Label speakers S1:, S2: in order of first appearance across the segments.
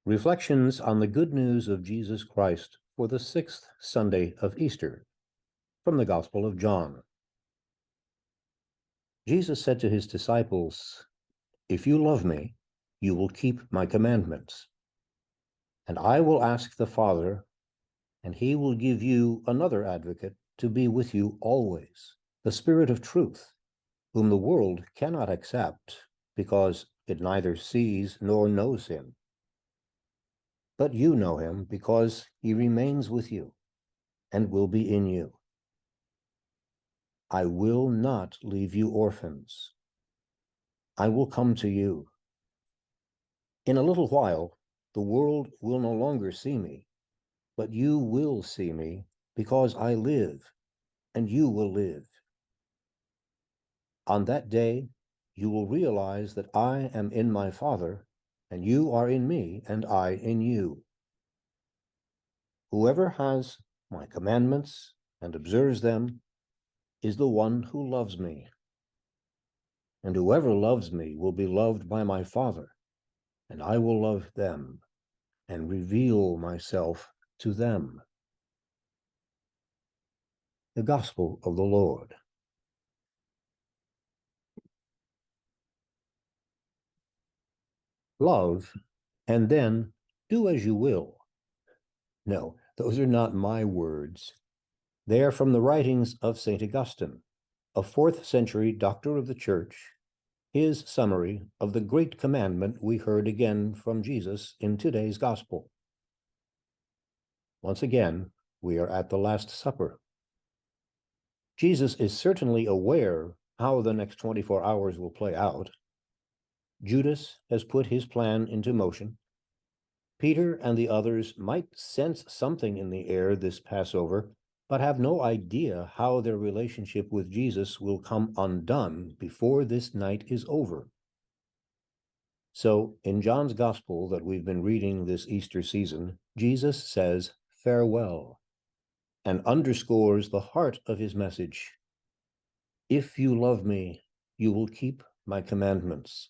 S1: Reflections on the Good News of Jesus Christ for the sixth Sunday of Easter, from the Gospel of John. Jesus said to his disciples, "If you love me, you will keep my commandments. And I will ask the Father, and he will give you another advocate to be with you always, the Spirit of truth, whom the world cannot accept because it neither sees nor knows him. But you know him because he remains with you and will be in you. I will not leave you orphans. I will come to you. In a little while, the world will no longer see me, but you will see me because I live, and you will live. On that day, you will realize that I am in my Father, and you are in me, and I in you. Whoever has my commandments and observes them is the one who loves me. And whoever loves me will be loved by my Father, and I will love them and reveal myself to them." The Gospel of the Lord. Love, and then do as you will. No, those are not my words. They are from the writings of St. Augustine, a 4th century doctor of the Church, his summary of the great commandment we heard again from Jesus in today's Gospel. Once again, we are at the Last Supper. Jesus is certainly aware how the next 24 hours will play out. Judas has put his plan into motion. Peter and the others might sense something in the air this Passover, but have no idea how their relationship with Jesus will come undone before this night is over. So, in John's Gospel that we've been reading this Easter season, Jesus says farewell and underscores the heart of his message. If you love me, you will keep my commandments.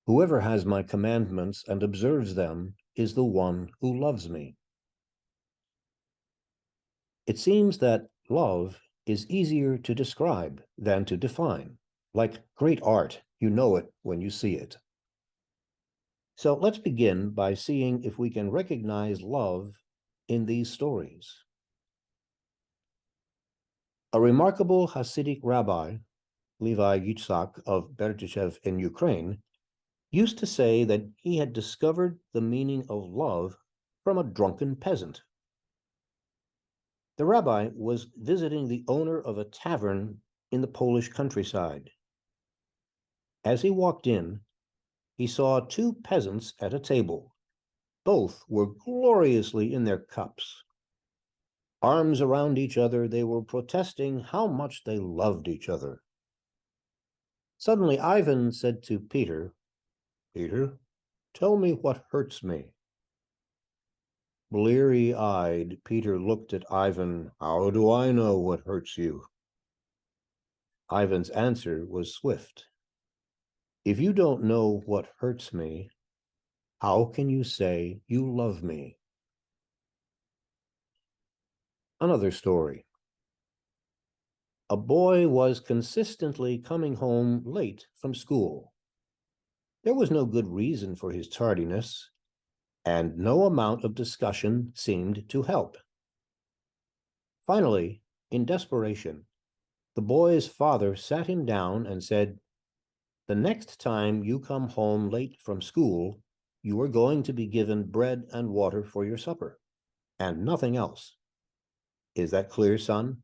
S1: Whoever has my commandments and observes them is the one who loves me. It seems that love is easier to describe than to define. Like great art, you know it when you see it. So let's begin by seeing if we can recognize love in these stories. A remarkable Hasidic rabbi, Levi Yitzhak of Berdichev in Ukraine, used to say that he had discovered the meaning of love from a drunken peasant. The rabbi was visiting the owner of a tavern in the Polish countryside. As he walked in, he saw 2 peasants at a table. Both were gloriously in their cups. Arms around each other, they were protesting how much they loved each other. Suddenly, Ivan said to Peter, "Peter, tell me what hurts me." Bleary-eyed, Peter looked at Ivan. "How do I know what hurts you?" Ivan's answer was swift. "If you don't know what hurts me, how can you say you love me?" Another story. A boy was consistently coming home late from school. There was no good reason for his tardiness, and no amount of discussion seemed to help. Finally, in desperation, the boy's father sat him down and said, "The next time you come home late from school, you are going to be given bread and water for your supper, and nothing else. Is that clear, son?"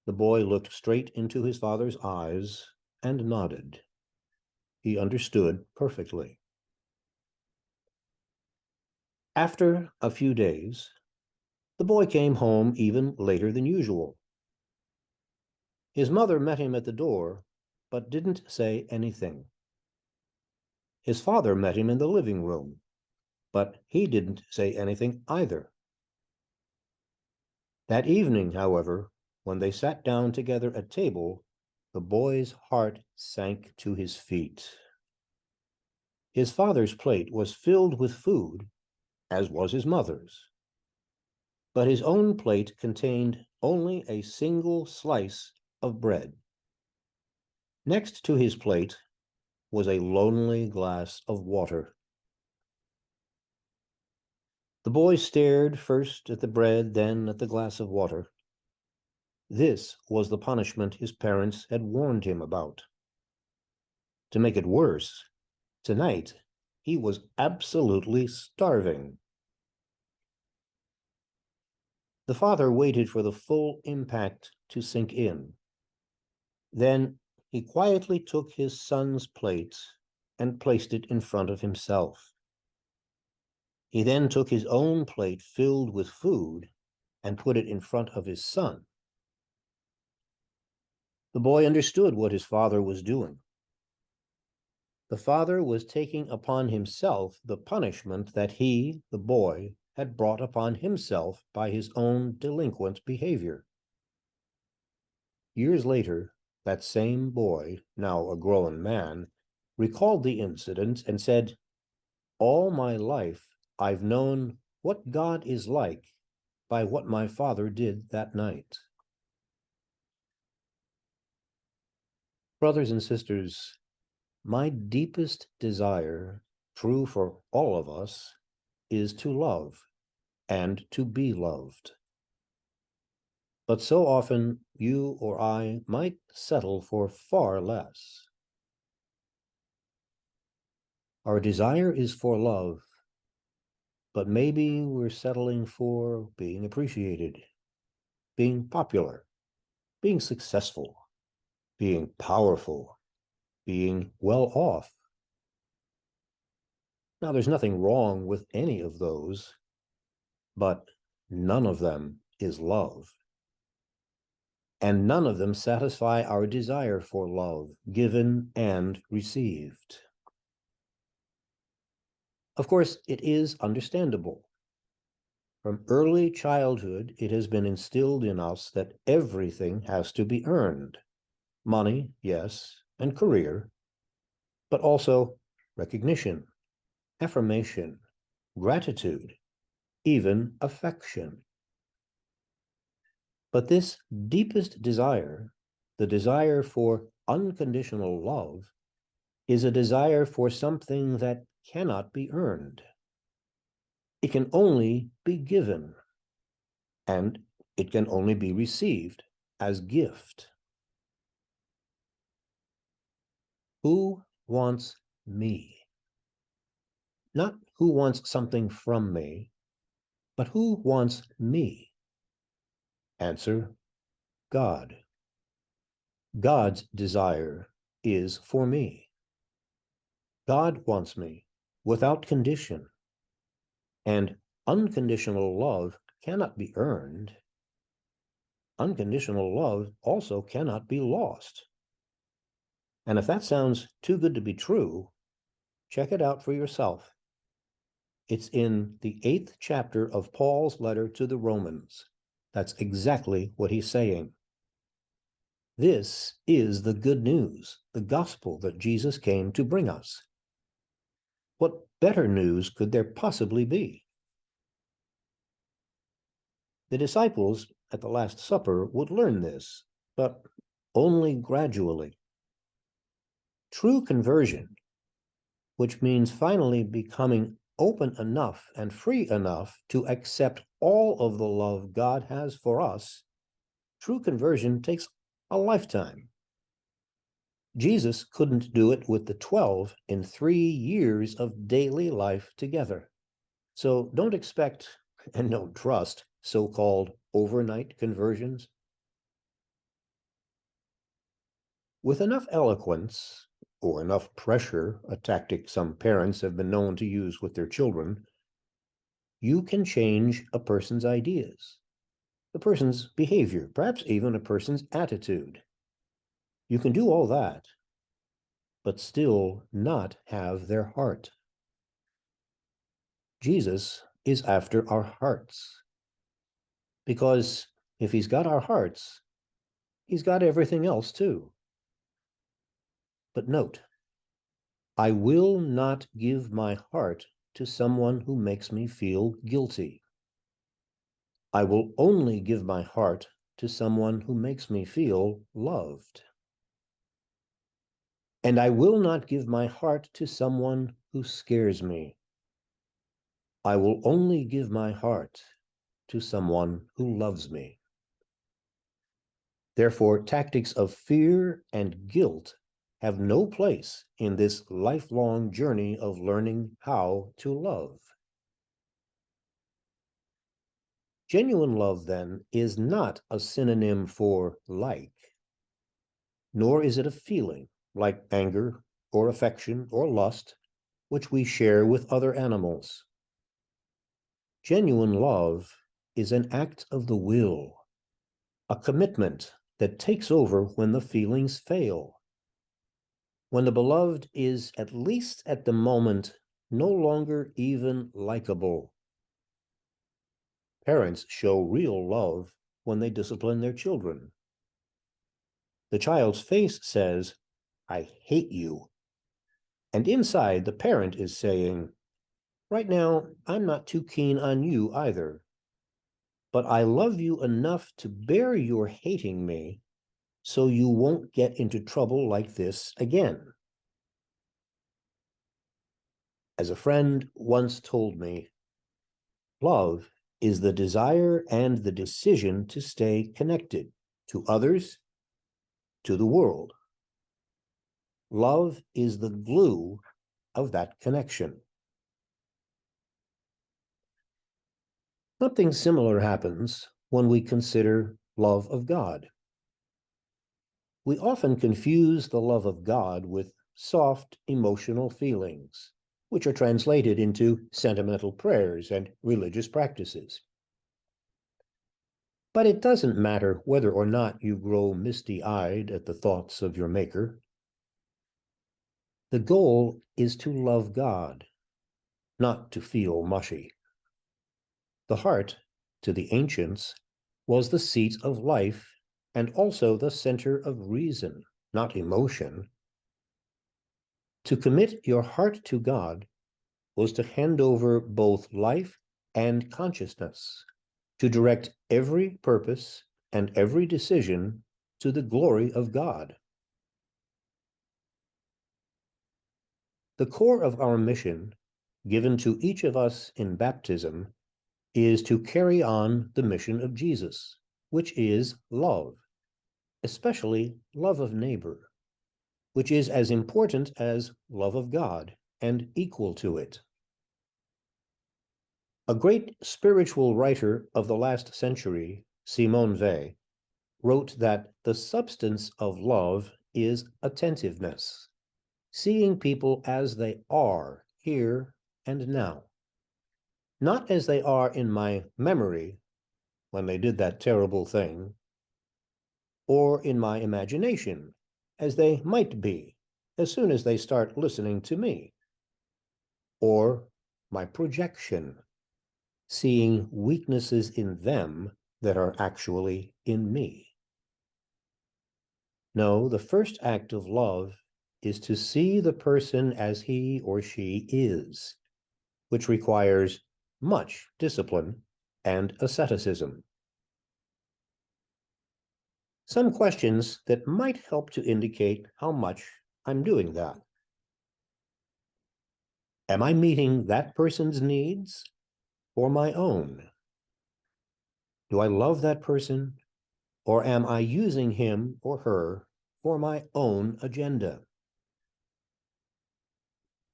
S1: The boy looked straight into his father's eyes and nodded. He understood perfectly. After a few days, the boy came home even later than usual. His mother met him at the door, but didn't say anything. His father met him in the living room, but he didn't say anything either. That evening, however, when they sat down together at table, the boy's heart sank to his feet. His father's plate was filled with food, as was his mother's. But his own plate contained only a single slice of bread. Next to his plate was a lonely glass of water. The boy stared first at the bread, then at the glass of water. This was the punishment his parents had warned him about. To make it worse, tonight he was absolutely starving. The father waited for the full impact to sink in. Then he quietly took his son's plate and placed it in front of himself. He then took his own plate filled with food and put it in front of his son. The boy understood what his father was doing. The father was taking upon himself the punishment that he, the boy, had brought upon himself by his own delinquent behavior. Years later, that same boy, now a grown man, recalled the incident and said, "All my life, I've known what God is like by what my father did that night." Brothers and sisters, my deepest desire, true for all of us, is to love and to be loved. But so often you or I might settle for far less. Our desire is for love, but maybe we're settling for being appreciated, being popular, being successful, being powerful, being well off. Now, there's nothing wrong with any of those, but none of them is love. And none of them satisfy our desire for love, given and received. Of course, it is understandable. From early childhood, it has been instilled in us that everything has to be earned. Money, yes, and career, but also recognition, affirmation, gratitude, even affection. But this deepest desire, the desire for unconditional love, is a desire for something that cannot be earned. It can only be given, and it can only be received as gift. Who wants me? Not who wants something from me, but who wants me? Answer: God. God's desire is for me. God wants me without condition. And unconditional love cannot be earned. Unconditional love also cannot be lost. And if that sounds too good to be true, check it out for yourself. It's in the 8th chapter of Paul's letter to the Romans. That's exactly what he's saying. This is the good news, the gospel that Jesus came to bring us. What better news could there possibly be? The disciples at the Last Supper would learn this, but only gradually. True conversion, which means finally becoming open enough and free enough to accept all of the love God has for us, true conversion takes a lifetime. Jesus couldn't do it with the 12 in 3 years of daily life together. So don't expect and don't trust so-called overnight conversions. With enough eloquence, or enough pressure, a tactic some parents have been known to use with their children, you can change a person's ideas, a person's behavior, perhaps even a person's attitude. You can do all that, but still not have their heart. Jesus is after our hearts, because if he's got our hearts, he's got everything else too. But note, I will not give my heart to someone who makes me feel guilty. I will only give my heart to someone who makes me feel loved. And I will not give my heart to someone who scares me. I will only give my heart to someone who loves me. Therefore, tactics of fear and guilt have no place in this lifelong journey of learning how to love. Genuine love, then, is not a synonym for like, nor is it a feeling like anger or affection or lust, which we share with other animals. Genuine love is an act of the will, a commitment that takes over when the feelings fail. When the beloved is, at least at the moment, no longer even likable. Parents show real love when they discipline their children. The child's face says, "I hate you." And inside, the parent is saying, "Right now, I'm not too keen on you either. But I love you enough to bear your hating me so you won't get into trouble like this again." As a friend once told me, love is the desire and the decision to stay connected to others, to the world. Love is the glue of that connection. Something similar happens when we consider love of God. We often confuse the love of God with soft emotional feelings, which are translated into sentimental prayers and religious practices. But it doesn't matter whether or not you grow misty-eyed at the thoughts of your Maker. The goal is to love God, not to feel mushy. The heart, to the ancients, was the seat of life and also the center of reason, not emotion. To commit your heart to God was to hand over both life and consciousness, to direct every purpose and every decision to the glory of God. The core of our mission, given to each of us in baptism, is to carry on the mission of Jesus, which is love, especially love of neighbor, which is as important as love of God and equal to it. A great spiritual writer of the last century, Simone Weil, wrote that the substance of love is attentiveness, seeing people as they are here and now, not as they are in my memory when they did that terrible thing, or in my imagination as they might be as soon as they start listening to me, or my projection, seeing weaknesses in them that are actually in me. No, the first act of love is to see the person as he or she is, which requires much discipline and asceticism. Some questions that might help to indicate how much I'm doing that. Am I meeting that person's needs or my own? Do I love that person, or am I using him or her for my own agenda?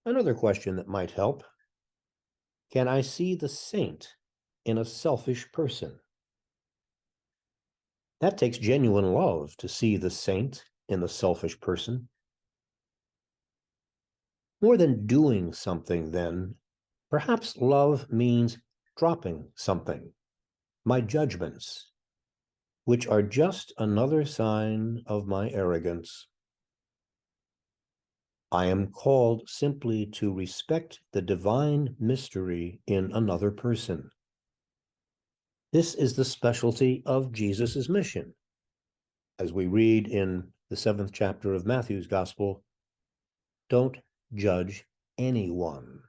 S1: Another question that might help: can I see the saint in a selfish person? That takes genuine love to see the saint in the selfish person. More than doing something, then, perhaps love means dropping something, my judgments, which are just another sign of my arrogance. I am called simply to respect the divine mystery in another person. This is the specialty of Jesus's mission. As we read in the 7th chapter of Matthew's Gospel, don't judge anyone,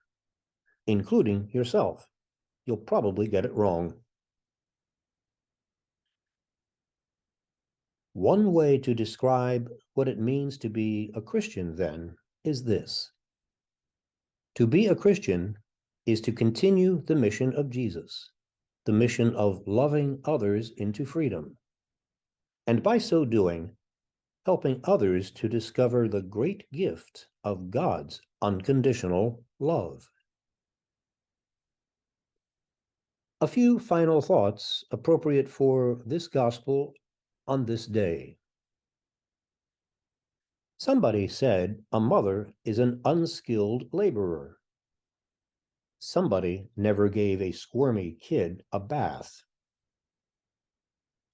S1: including yourself. You'll probably get it wrong. One way to describe what it means to be a Christian, then, is this. To be a Christian is to continue the mission of Jesus, the mission of loving others into freedom, and by so doing, helping others to discover the great gift of God's unconditional love. A few final thoughts appropriate for this gospel on this day. Somebody said a mother is an unskilled laborer. Somebody never gave a squirmy kid a bath.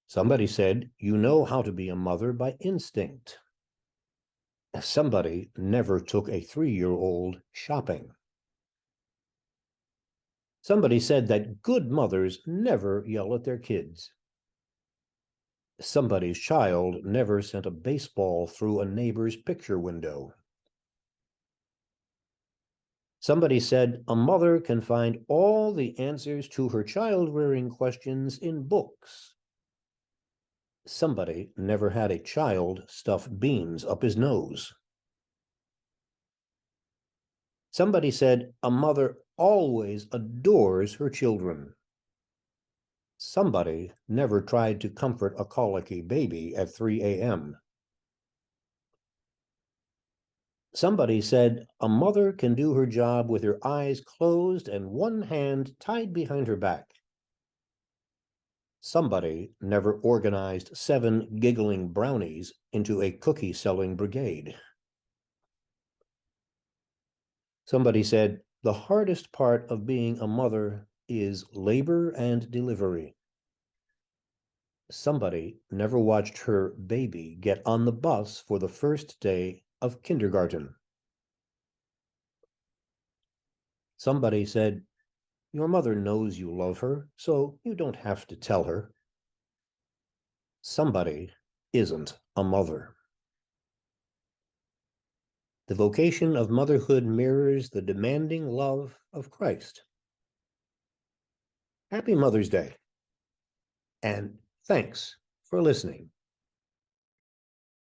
S1: Somebody said you know how to be a mother by instinct. Somebody never took a 3-year-old shopping. Somebody said that good mothers never yell at their kids. Somebody's child never sent a baseball through a neighbor's picture window. Somebody said a mother can find all the answers to her child-rearing questions in books. Somebody never had a child stuff beans up his nose. Somebody said a mother always adores her children. Somebody never tried to comfort a colicky baby at 3 a.m. Somebody said a mother can do her job with her eyes closed and one hand tied behind her back. Somebody never organized 7 giggling brownies into a cookie-selling brigade. Somebody said the hardest part of being a mother is labor and delivery. Somebody never watched her baby get on the bus for the first day of kindergarten. Somebody said, your mother knows you love her, so you don't have to tell her. Somebody isn't a mother. The vocation of motherhood mirrors the demanding love of Christ. Happy Mother's Day, and thanks for listening.